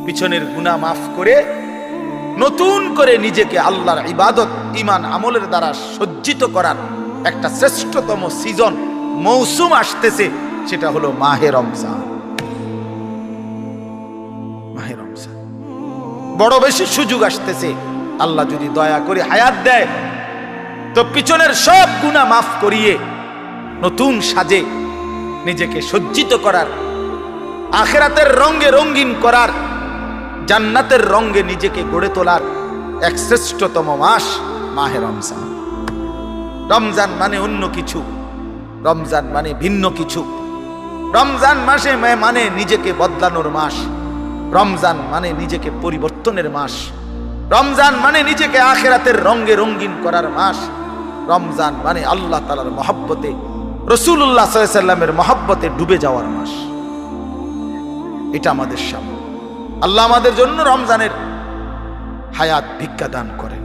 পিছনের গুনাহ মাফ করে নতুন করে নিজেকে আল্লাহর ইবাদত ঈমান আমলের দ্বারা সজ্জিত করার একটা শ্রেষ্ঠতম সিজন মৌসুম আসতেছে, সেটা হলো মাহে রমজান। মাহে রমজান বড় বেশি সুযোগ আসতেছে। আল্লাহ যদি দয়া করে হায়াত দেয় তো পিছনের সব গুনাহ মাফ করিয়ে নতুন সাজে নিজেকে সজ্জিত করার, আখিরাতের রঙে রঙিন করার, জান্নাতের রঙে নিজেকে গড়ে তোলার এক শ্রেষ্ঠতম মাস মাহে রমজান। রমজান মানে অন্য কিছু, রমজান মানে ভিন্ন কিছু। রমজান মাসে মানে নিজেকে বদলানোর মাস, রমজান মানে নিজেকে পরিবর্তনের মাস, রমজান মানে নিজেকে আখিরাতের রঙে রঙিন করার মাস, রমজান মানে আল্লাহ তাআলার মহব্বতে, রাসূলুল্লাহ সাল্লাল্লাহু আলাইহি ওয়াসাল্লামের মহব্বতে ডুবে যাওয়ার মাস। এটা আমাদের সামনে। আল্লাহ আমাদের জন্য রমজানের হায়াত ভিক্ষা দান করেন।